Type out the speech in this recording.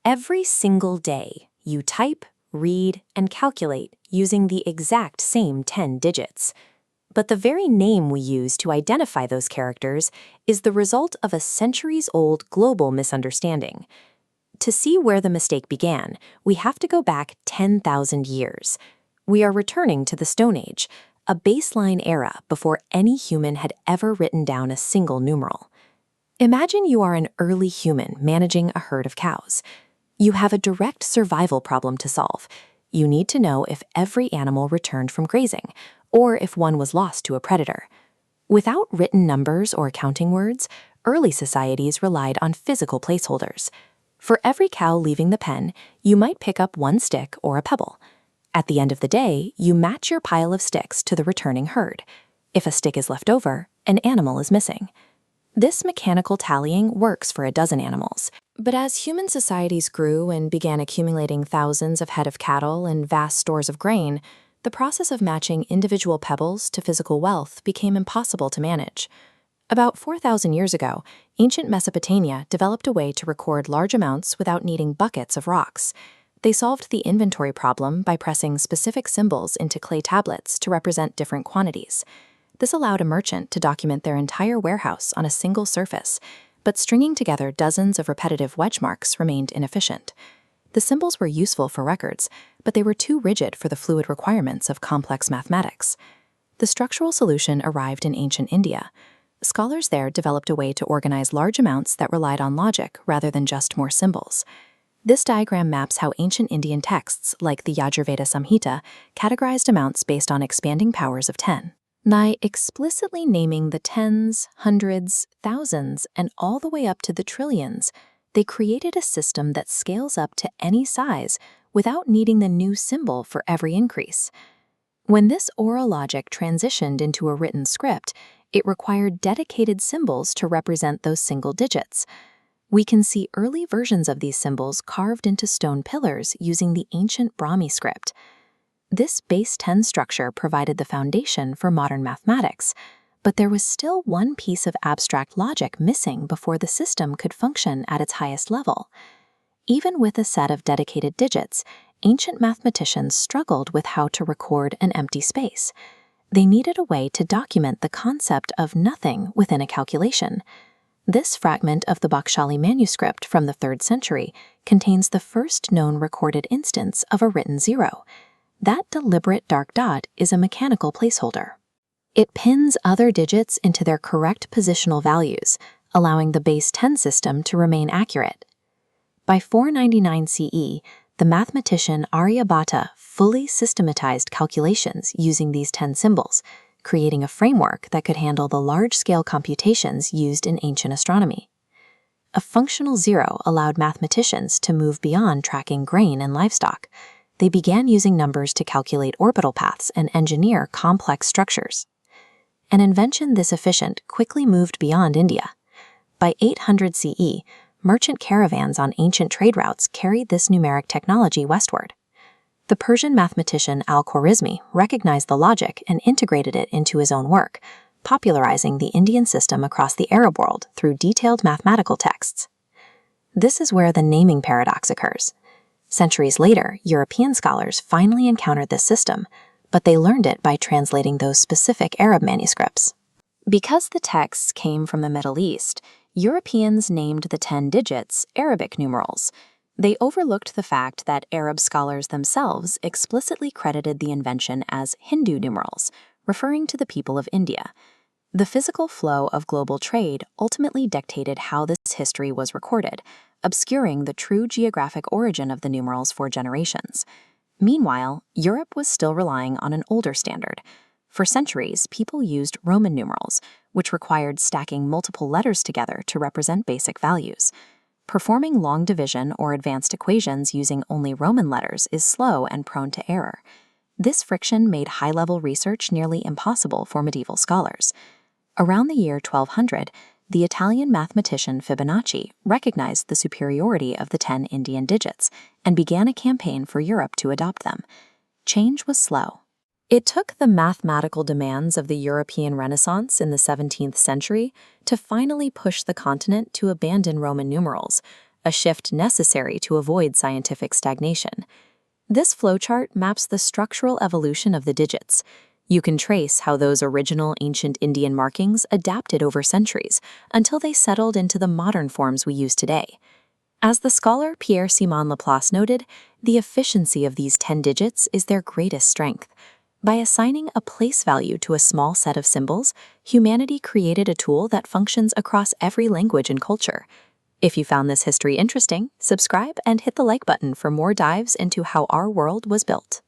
Every single day, you type, read, and calculate using the exact same 10 digits. But the very name we use to identify those characters is the result of a centuries-old global misunderstanding. To see where the mistake began, we have to go back 10,000 years. We are returning to the Stone Age, a baseline era before any human had ever written down a single numeral. Imagine you are an early human managing a herd of cows. You have a direct survival problem to solve. You need to know if every animal returned from grazing, or if one was lost to a predator. Without written numbers or counting words, early societies relied on physical placeholders. For every cow leaving the pen, you might pick up one stick or a pebble. At the end of the day, you match your pile of sticks to the returning herd. If a stick is left over, an animal is missing. This mechanical tallying works for a dozen animals. But as human societies grew and began accumulating thousands of head of cattle and vast stores of grain, the process of matching individual pebbles to physical wealth became impossible to manage. About 4,000 years ago, ancient Mesopotamia developed a way to record large amounts without needing buckets of rocks. They solved the inventory problem by pressing specific symbols into clay tablets to represent different quantities. This allowed a merchant to document their entire warehouse on a single surface, but stringing together dozens of repetitive wedge marks remained inefficient. The symbols were useful for records, but they were too rigid for the fluid requirements of complex mathematics. The structural solution arrived in ancient India. Scholars there developed a way to organize large amounts that relied on logic rather than just more symbols. This diagram maps how ancient Indian texts, like the Yajurveda Samhita, categorized amounts based on expanding powers of 10. By explicitly naming the tens, hundreds, thousands, and all the way up to the trillions, they created a system that scales up to any size without needing the new symbol for every increase. When this oral logic transitioned into a written script, it required dedicated symbols to represent those single digits. We can see early versions of these symbols carved into stone pillars using the ancient Brahmi script. This base 10 structure provided the foundation for modern mathematics, but there was still one piece of abstract logic missing before the system could function at its highest level. Even with a set of dedicated digits, ancient mathematicians struggled with how to record an empty space. They needed a way to document the concept of nothing within a calculation. This fragment of the Bakshali manuscript from the 3rd century contains the first known recorded instance of a written zero. That deliberate dark dot is a mechanical placeholder. It pins other digits into their correct positional values, allowing the base 10 system to remain accurate. By 499 CE, the mathematician Aryabhata fully systematized calculations using these 10 symbols, creating a framework that could handle the large-scale computations used in ancient astronomy. A functional zero allowed mathematicians to move beyond tracking grain and livestock. They began using numbers to calculate orbital paths and engineer complex structures. An invention this efficient quickly moved beyond India. By 800 CE, merchant caravans on ancient trade routes carried this numeric technology westward. The Persian mathematician Al-Khwarizmi recognized the logic and integrated it into his own work, popularizing the Indian system across the Arab world through detailed mathematical texts. This is where the naming paradox occurs. Centuries later, European scholars finally encountered this system, but they learned it by translating those specific Arab manuscripts. Because the texts came from the Middle East, Europeans named the 10 digits Arabic numerals. They overlooked the fact that Arab scholars themselves explicitly credited the invention as Hindu numerals, referring to the people of India. The physical flow of global trade ultimately dictated how this history was recorded, obscuring the true geographic origin of the numerals for generations. Meanwhile, Europe was still relying on an older standard. For centuries, people used Roman numerals, which required stacking multiple letters together to represent basic values. Performing long division or advanced equations using only Roman letters is slow and prone to error. This friction made high-level research nearly impossible for medieval scholars. Around the year 1200, the Italian mathematician Fibonacci recognized the superiority of the 10 Indian digits and began a campaign for Europe to adopt them. Change was slow. It took the mathematical demands of the European Renaissance in the 17th century to finally push the continent to abandon Roman numerals, a shift necessary to avoid scientific stagnation. This flowchart maps the structural evolution of the digits. You can trace how those original ancient Indian markings adapted over centuries until they settled into the modern forms we use today. As the scholar Pierre-Simon Laplace noted, the efficiency of these 10 digits is their greatest strength. By assigning a place value to a small set of symbols, humanity created a tool that functions across every language and culture. If you found this history interesting, subscribe and hit the like button for more dives into how our world was built.